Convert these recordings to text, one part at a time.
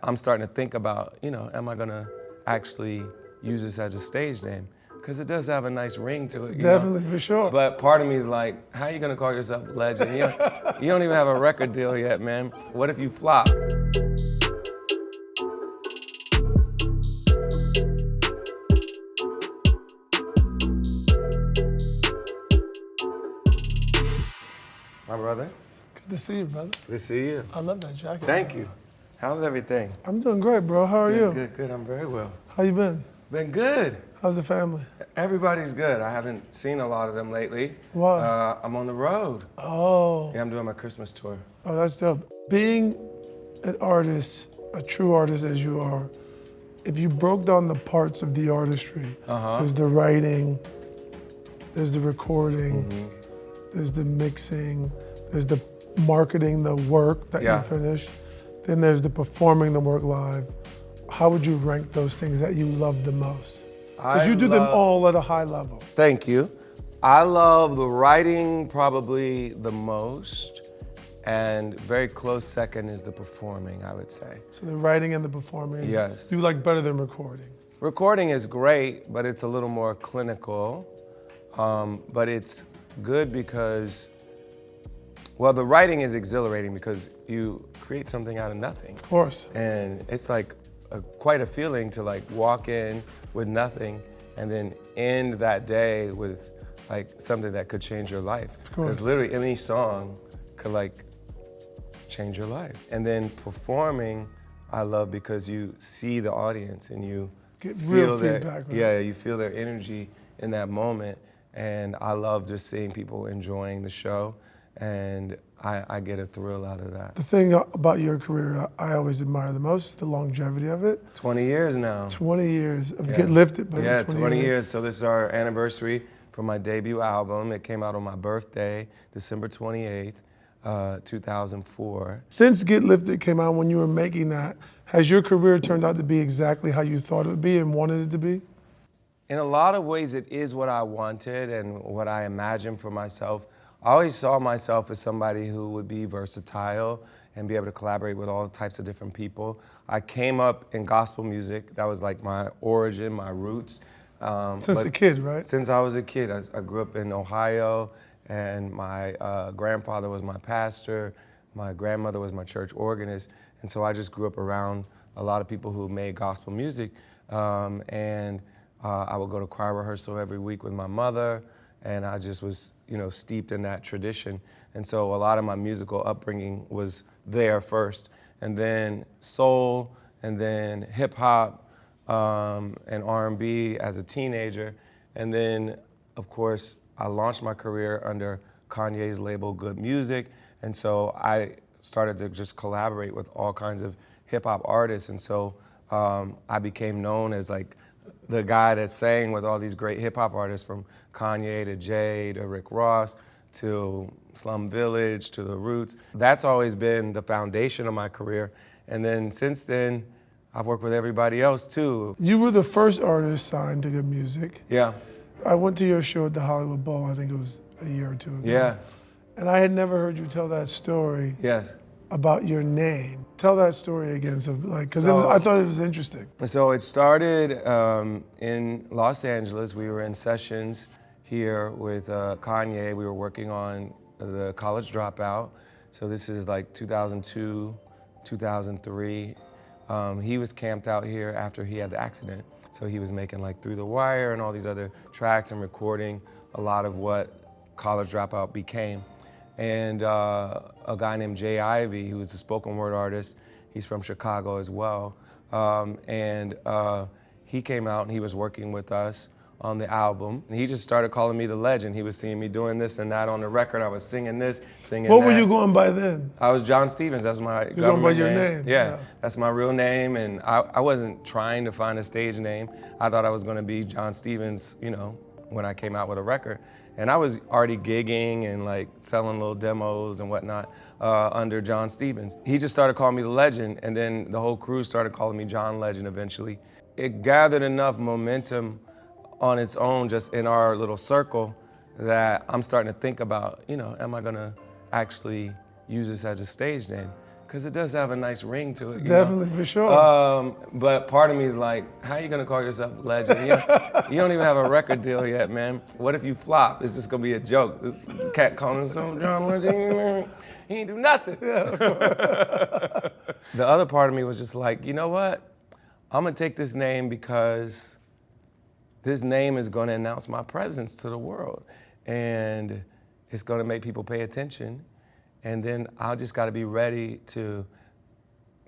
I'm starting to think about, am I gonna actually use this as a stage name? Because it does have a nice ring to it, Definitely, for sure. But part of me is like, how are you gonna call yourself a legend? You don't even have a record deal yet, man. What if you flop? My brother. Good to see you, brother. Good to see you. I love that jacket. Thank you. How's everything? I'm doing great, bro. How are you? Good. I'm very well. How you been? Been good. How's the family? Everybody's good. I haven't seen a lot of them lately. Why? I'm on the road. Oh. Yeah, I'm doing my Christmas tour. Oh, that's dope. Being an artist, a true artist as you are, if you broke down the parts of the artistry, there's the writing, there's the recording, there's the mixing, there's the marketing, the work that you finish, then there's the performing the work live. How would you rank those things that you love the most? Because you do them all at a high level. Thank you. I love the writing probably the most, and very close second is the performing, I would say. So the writing and the performing, yes, you like better than recording? Recording is great, but it's a little more clinical. But it's good because, well, the writing is exhilarating because you create something out of nothing. Of course. And it's like quite a feeling to like walk in with nothing and then end that day with like something that could change your life. Because literally any song could like change your life. And then performing, I love because you see the audience and you feel their feedback, right? You feel their energy in that moment. And I love just seeing people enjoying the show, and I get a thrill out of that. The thing about your career I always admire the most is the longevity of it. 20 years now. 20 years of Get Lifted. But 20 years. So this is our anniversary for my debut album. It came out on my birthday, December 28th, 2004. Since Get Lifted came out, when you were making that, has your career turned out to be exactly how you thought it would be and wanted it to be? In a lot of ways, it is what I wanted and what I imagined for myself. I always saw myself as somebody who would be versatile and be able to collaborate with all types of different people. I came up in gospel music. That was like my origin, my roots. Since a kid, right? Since I was a kid. I grew up in Ohio, and my grandfather was my pastor. My grandmother was my church organist. And so I just grew up around a lot of people who made gospel music. I would go to choir rehearsal every week with my mother, and I just was, steeped in that tradition. And so a lot of my musical upbringing was there first, and then soul, and then hip hop, and R&B as a teenager. And then, of course, I launched my career under Kanye's label, G.O.O.D Music. And so I started to just collaborate with all kinds of hip hop artists. And so I became known as like the guy that sang with all these great hip hop artists, from Kanye to Jay to Rick Ross to Slum Village to The Roots. That's always been the foundation of my career. And then since then, I've worked with everybody else too. You were the first artist signed to G.O.O.D Music. Yeah. I went to your show at the Hollywood Bowl, I think it was a year or two ago. Yeah. And I had never heard you tell that story. Yes. About your name. Tell that story again, because I thought it was interesting. So it started in Los Angeles. We were in sessions here with Kanye. We were working on the College Dropout. So this is like 2002, 2003. He was camped out here after he had the accident. So he was making like Through the Wire and all these other tracks and recording a lot of what College Dropout became. And a guy named Jay Ivy, who was a spoken word artist, he's from Chicago as well, he came out and he was working with us on the album. And he just started calling me the legend. He was seeing me doing this and that on the record. I was singing this, singing that. What were you going by then? I was John Stevens. That's my government name. You're going by your name? Yeah, that's my real name. And I wasn't trying to find a stage name. I thought I was going to be John Stevens, when I came out with a record. And I was already gigging and like selling little demos and whatnot under John Stevens. He just started calling me the legend, and then the whole crew started calling me John Legend eventually. It gathered enough momentum on its own just in our little circle that I'm starting to think about, am I gonna actually use this as a stage name? because it does have a nice ring to it. Definitely, for sure. But part of me is like, how are you gonna call yourself a legend? You don't even have a record deal yet, man. What if you flop? It's just gonna be a joke. This cat calling himself John Legend. He ain't do nothing. The other part of me was just like, you know what? I'm gonna take this name because this name is gonna announce my presence to the world. And it's gonna make people pay attention. And then I just gotta be ready to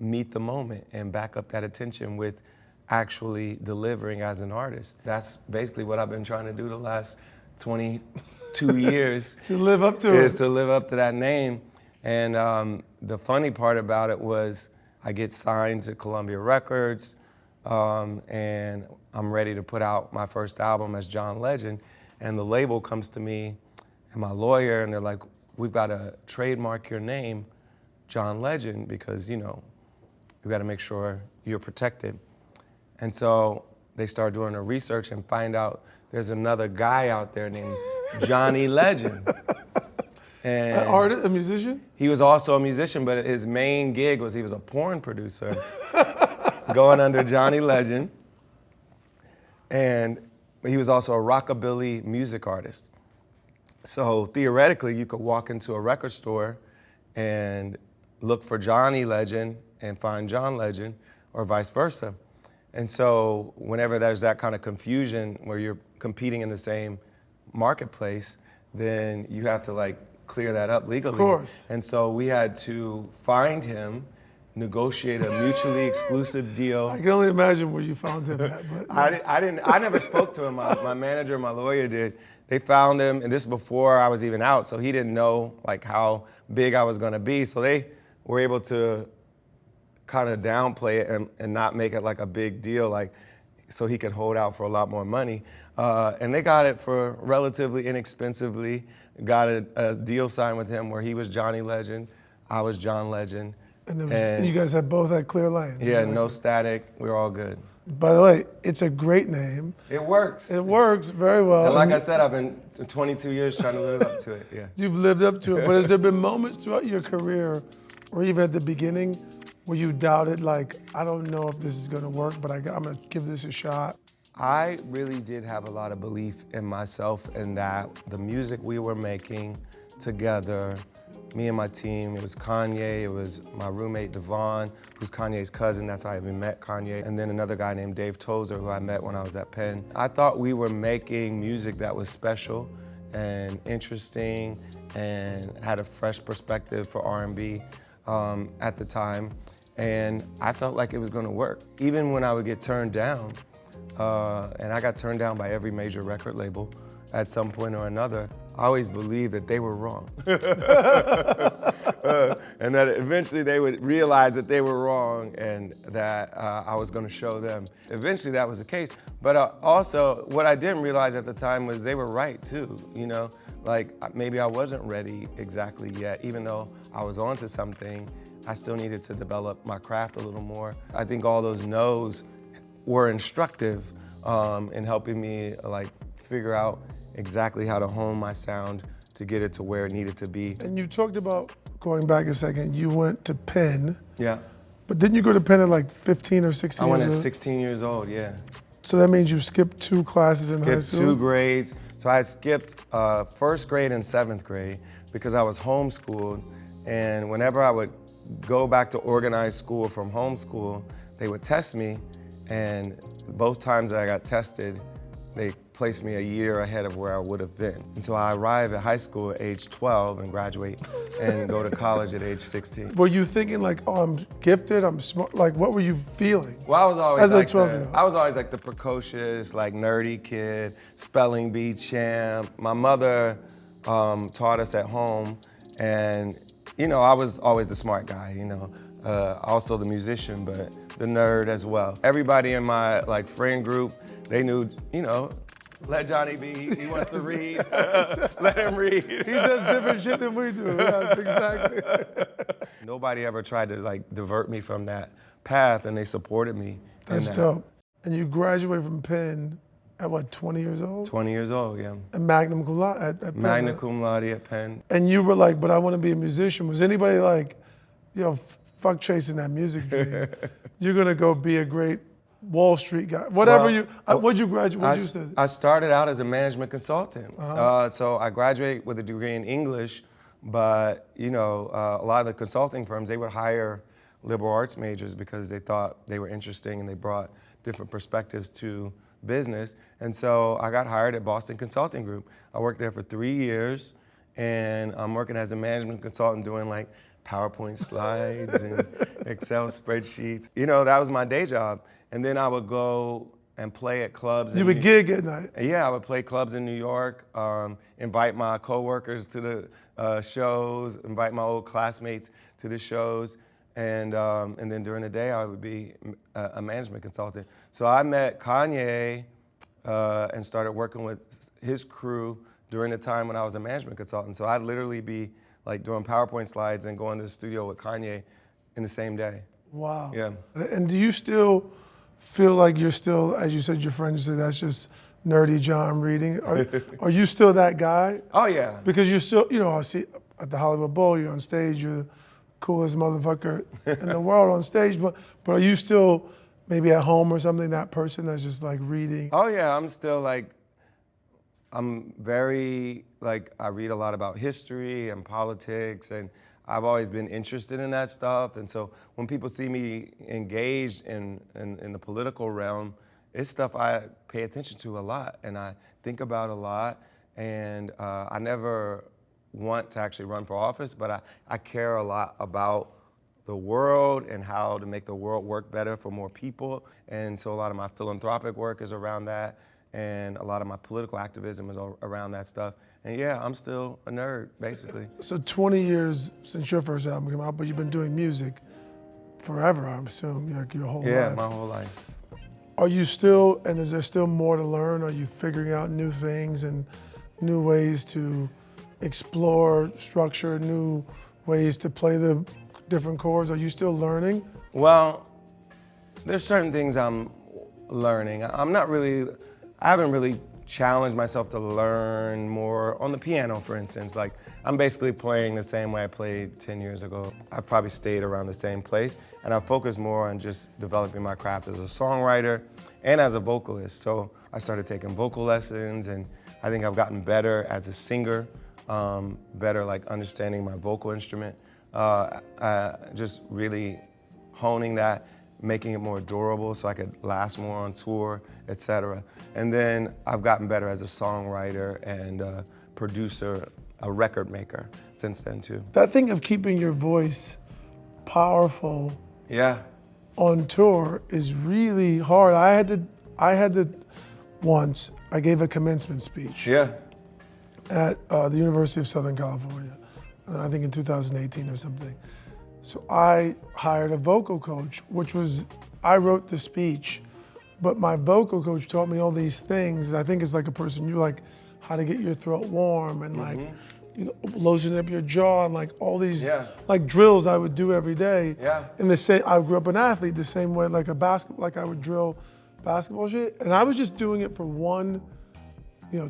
meet the moment and back up that attention with actually delivering as an artist. That's basically what I've been trying to do the last 22 years. To live up to it. Is to live up to that name. And the funny part about it was I get signed to Columbia Records, and I'm ready to put out my first album as John Legend. And the label comes to me and my lawyer, and they're like, we've got to trademark your name, John Legend, because, you know, we got to make sure you're protected. And so they start doing the research and find out there's another guy out there named Johnny Legend. And An artist, a musician? he was also a musician, but his main gig was he was a porn producer going under Johnny Legend. And he was also a rockabilly music artist. So theoretically, you could walk into a record store and look for Johnny Legend and find John Legend, or vice versa. And so whenever there's that kind of confusion where you're competing in the same marketplace, then you have to like clear that up legally. Of course. And so we had to find him, negotiate a mutually exclusive deal. I can only imagine where you found him at. But I never spoke to him. My manager, my lawyer did. They found him, and this before I was even out, so he didn't know like how big I was gonna be. So they were able to kind of downplay it and not make it like a big deal, like so he could hold out for a lot more money. And they got it for relatively inexpensively. Got a deal signed with him where he was Johnny Legend, I was John Legend. And you guys had both had clear lines. Yeah, Right? no static. We were all good. By the way, it's a great name. It works. It works very well. And like I said, I've been 22 years trying to live up to it. Yeah. You've lived up to it. But has there been moments throughout your career, or even at the beginning, where you doubted, like, I don't know if this is gonna work, but I'm gonna give this a shot? I really did have a lot of belief in myself and that the music we were making together, me and my team, it was Kanye, it was my roommate Devon, who's Kanye's cousin, that's how I even met Kanye, and then another guy named Dave Tozer, who I met when I was at Penn. I thought we were making music that was special and interesting and had a fresh perspective for R&B at the time, and I felt like it was gonna work. Even when I would get turned down, and I got turned down by every major record label at some point or another, I always believed that they were wrong. And that eventually they would realize that they were wrong and that I was gonna show them. Eventually that was the case. But also, what I didn't realize at the time was they were right too, you know? Like, maybe I wasn't ready exactly yet, even though I was onto something, I still needed to develop my craft a little more. I think all those no's were instructive in helping me like figure out exactly how to hone my sound to get it to where it needed to be. And you talked about, going back a second, you went to Penn. Yeah. But didn't you go to Penn at like 15 or 16 I went years at old? 16 years old, yeah. So that means you skipped 2 classes in high Skipped school? 2 grades. So I had skipped first grade and 7th grade because I was homeschooled. And whenever I would go back to organized school from homeschool, they would test me. And both times that I got tested, they placed me a year ahead of where I would have been. And so I arrive at high school at age 12 and graduate and go to college at age 16. Were you thinking like, oh, I'm gifted, I'm smart? Like, what were you feeling? Well, I was always As a like 12-year-old. I was always like the precocious, like nerdy kid, spelling bee champ. My mother taught us at home, and you know, I was always the smart guy, you know, also the musician, but the nerd as well. Everybody in my like friend group, they knew, you know, let Johnny be, he wants to read, let him read. He does different shit than we do, yes, exactly. Nobody ever tried to like divert me from that path, and they supported me in That's that. dope. And you graduated from Penn at what, 20 years old? 20 years old, yeah. And magna cum laude at Penn. Magna cum laude at Penn. And you were like, but I want to be a musician. Was anybody like, you know, fuck chasing that music dream. You're gonna go be a great Wall Street guy. Whatever what'd you graduate? What'd you study? I started out as a management consultant. So I graduated with a degree in English, but a lot of the consulting firms, they would hire liberal arts majors because they thought they were interesting and they brought different perspectives to business. And so I got hired at Boston Consulting Group. I worked there for 3 years, and I'm working as a management consultant doing like PowerPoint slides and Excel spreadsheets. That was my day job. And then I would go and play at clubs. You would gig at night? Yeah, I would play clubs in New York, invite my coworkers to the shows, invite my old classmates to the shows, and then during the day I would be a management consultant. So I met Kanye and started working with his crew during the time when I was a management consultant. So I'd literally be like doing PowerPoint slides and going to the studio with Kanye in the same day. Wow. Yeah. And do you still feel like you're still, as you said, your friends said, that's just nerdy John reading? Are you still that guy? Oh, yeah. Because you're still, I see at the Hollywood Bowl, you're on stage, you're the coolest motherfucker in the world on stage, but are you still maybe at home or something, that person that's just like reading? Oh, yeah, I'm still like, I'm very, I read a lot about history and politics, and I've always been interested in that stuff. And so when people see me engaged in the political realm, it's stuff I pay attention to a lot and I think about a lot. And I never want to actually run for office, but I care a lot about the world and how to make the world work better for more people. And so a lot of my philanthropic work is around that. And a lot of my political activism is around that stuff. And yeah, I'm still a nerd, basically. So 20 years since your first album came out, but you've been doing music forever, I assume, like your whole life. Yeah, my whole life. Are you still, and is there still more to learn? Are you figuring out new things and new ways to explore structure, new ways to play the different chords? Are you still learning? Well, there's certain things I'm learning. I haven't really challenged myself to learn more on the piano, for instance. Like, I'm basically playing the same way I played 10 years ago. I probably stayed around the same place, and I focused more on just developing my craft as a songwriter and as a vocalist. So I started taking vocal lessons, and I think I've gotten better as a singer, better like understanding my vocal instrument, just really honing that, making it more durable so I could last more on tour, etc. And then I've gotten better as a songwriter and a producer, a record maker since then too. That thing of keeping your voice powerful on tour is really hard. I had to once, I gave a commencement speech at the University of Southern California, I think in 2018 or something. So I hired a vocal coach, I wrote the speech, but my vocal coach taught me all these things. I think it's like a person, how to get your throat warm and like, loosen up your jaw and like all these like drills I would do every day. And I grew up an athlete the same way, like I would drill basketball shit. And I was just doing it for one,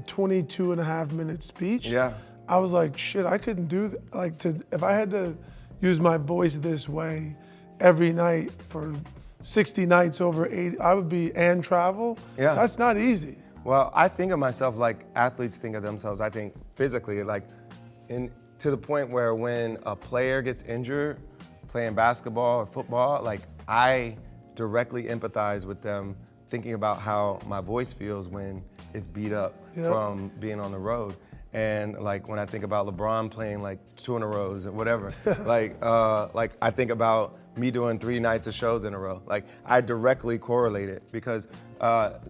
22 and a half minute speech. I was like, shit, I couldn't do that. If I had to use my voice this way every night for 60 nights over 80, I would be, and travel. That's not easy. Well, I think of myself like athletes think of themselves, I think physically, to the point where when a player gets injured playing basketball or football, like I directly empathize with them thinking about how my voice feels when it's beat up from being on the road. And like when I think about LeBron playing like 2 in a row and whatever, like I think about me doing 3 nights of shows in a row. Like I directly correlate it because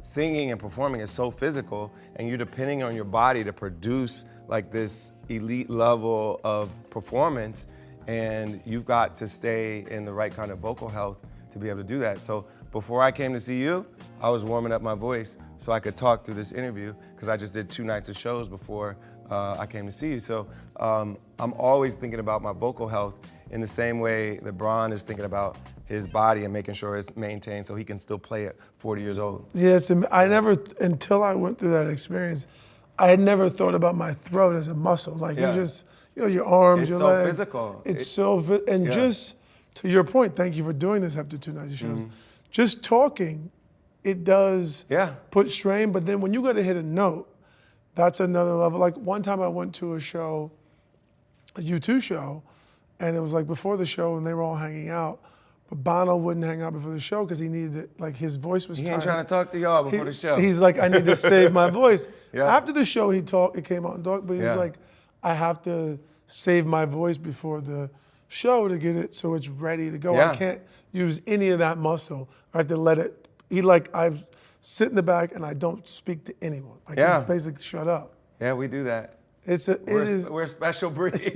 singing and performing is so physical, and you're depending on your body to produce like this elite level of performance, and you've got to stay in the right kind of vocal health to be able to do that. So before I came to see you, I was warming up my voice so I could talk through this interview because I just did 2 nights of shows before I came to see you. So I'm always thinking about my vocal health in the same way LeBron is thinking about his body and making sure it's maintained so he can still play at 40 years old. Yeah, until I went through that experience, I had never thought about my throat as a muscle. Like you just, your arms, it's your so legs. physical. It's to your point, thank you for doing this after 2 nights of shows. Just talking, it does put strain, but then when you got to hit a note, that's another level. Like one time I went to a show, a U2 show, and it was like before the show and they were all hanging out, but Bono wouldn't hang out before the show because he needed it, like his voice was tired. He ain't trying to talk to y'all before the show. He's like, I need to save my voice. After the show, he came out and talked, but he was like, I have to save my voice before the show to get it so it's ready to go. I can't use any of that muscle. I have to let it, I sit in the back and I don't speak to anyone. I can basically shut up. Yeah, we do that. We're a special breed.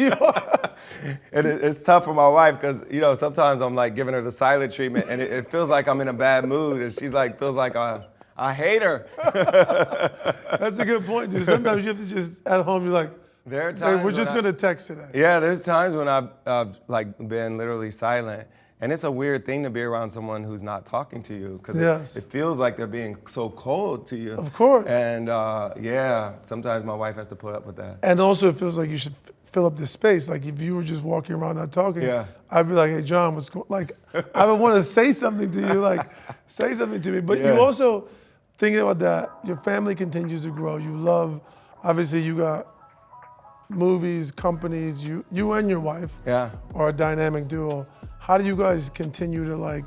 And it's tough for my wife because, sometimes I'm like giving her the silent treatment and it feels like I'm in a bad mood and she's like, feels like I hate her. That's a good point, dude. Sometimes you have to just, at home, you're like, there are times we're just going to text today. Yeah, there's times when I've been literally silent. And it's a weird thing to be around someone who's not talking to you because it feels like they're being so cold to you. Of course. And sometimes my wife has to put up with that. And also it feels like you should fill up this space. Like if you were just walking around not talking, I'd be like, hey, John, what's going on? Like I would want to say something to you, like say something to me. But you also, thinking about that, your family continues to grow. You love, obviously you got movies, companies, you and your wife are a dynamic duo. How do you guys continue to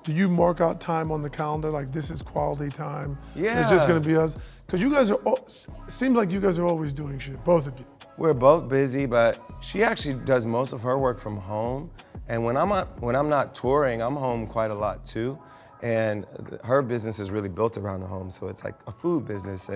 do you mark out time on the calendar, like this is quality time? Yeah. It's just gonna be us? Because you guys seems like you guys are always doing shit, both of you. We're both busy, but she actually does most of her work from home. And when I'm not touring, I'm home quite a lot too. And her business is really built around the home, so it's like a food business.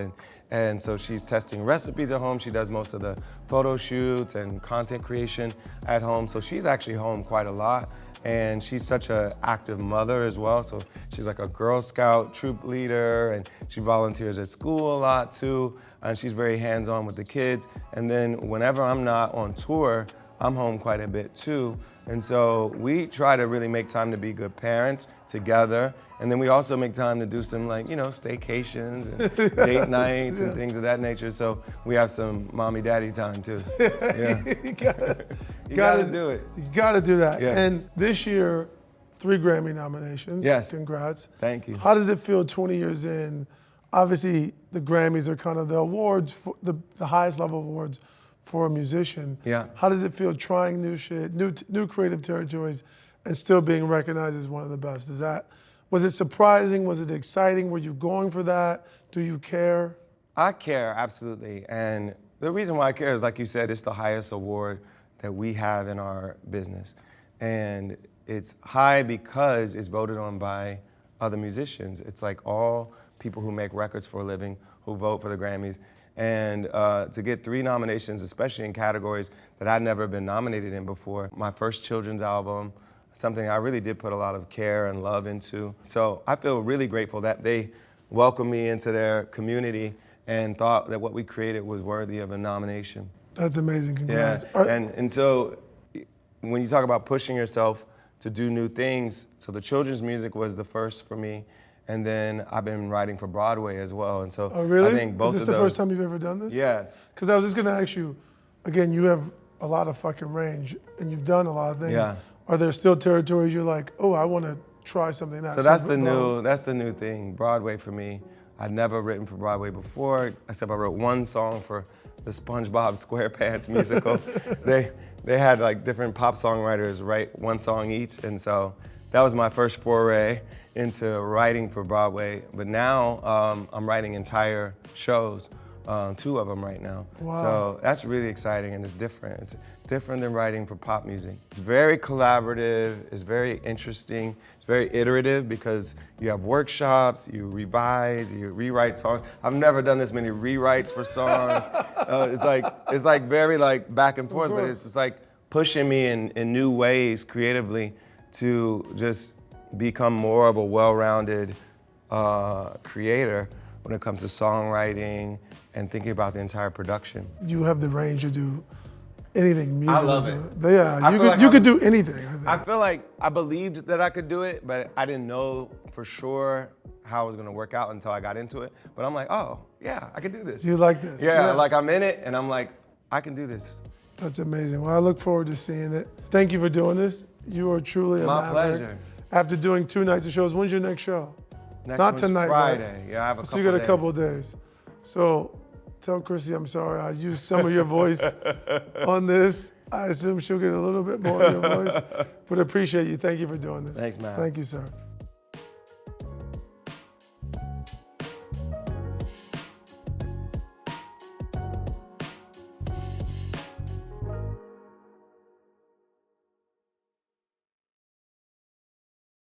And so she's testing recipes at home. She does most of the photo shoots and content creation at home. So she's actually home quite a lot. And she's such an active mother as well. So she's like a Girl Scout troop leader, and she volunteers at school a lot too. And she's very hands-on with the kids. And then whenever I'm not on tour, I'm home quite a bit too. And so we try to really make time to be good parents together. And then we also make time to do some staycations and date nights and things of that nature. So we have some mommy daddy time too. Yeah. You gotta do it. You gotta do that. Yeah. And this year, 3 Grammy nominations. Yes. Congrats. Thank you. How does it feel 20 years in? Obviously, the Grammys are kind of the awards, the highest level awards for a musician. Yeah. How does it feel trying new shit, new creative territories, and still being recognized as one of the best? Was it surprising? Was it exciting? Were you going for that? Do you care? I care, absolutely. And the reason why I care is, like you said, it's the highest award that we have in our business. And it's high because it's voted on by other musicians. It's like all people who make records for a living who vote for the Grammys. And to get 3 nominations, especially in categories that I'd never been nominated in before. My first children's album, something I really did put a lot of care and love into. So I feel really grateful that they welcomed me into their community and thought that what we created was worthy of a nomination. That's amazing, congrats. Yeah, and so when you talk about pushing yourself to do new things, so the children's music was the first for me. And then I've been writing for Broadway as well. And so really? I think both of those. Is this the first time you've ever done this? Yes. Because I was just gonna ask you, again, you have a lot of fucking range and you've done a lot of things. Yeah. Are there still territories you're like, oh, I wanna try something else? So that's the new thing, Broadway for me. I'd never written for Broadway before, except I wrote one song for the SpongeBob SquarePants musical. They had different pop songwriters write one song each, and so that was my first foray into writing for Broadway. But now I'm writing entire shows, 2 of them right now. Wow. So that's really exciting, and it's different. It's different than writing for pop music. It's very collaborative, it's very interesting, it's very iterative because you have workshops, you revise, you rewrite songs. I've never done this many rewrites for songs. It's like very back and forth, but it's just pushing me in new ways creatively to just become more of a well-rounded creator when it comes to songwriting and thinking about the entire production. You have the range to do anything music. I love it. Yeah, you could do anything. I feel like I believed that I could do it, but I didn't know for sure how it was gonna work out until I got into it. But I'm like, oh, yeah, I can do this. You like this? Yeah, I'm in it, and I'm like, I can do this. That's amazing. Well, I look forward to seeing it. Thank you for doing this. You are truly a My Maverick. pleasure. After doing 2 nights of shows, when's your next show? Next Not one's tonight, Friday. right? Yeah, I have a So couple you got a days. couple of days. So tell Chrissy I'm sorry. I used some of your voice on this. I assume she'll get a little bit more of your voice. But appreciate you. Thank you for doing this. Thanks, man. Thank you, sir.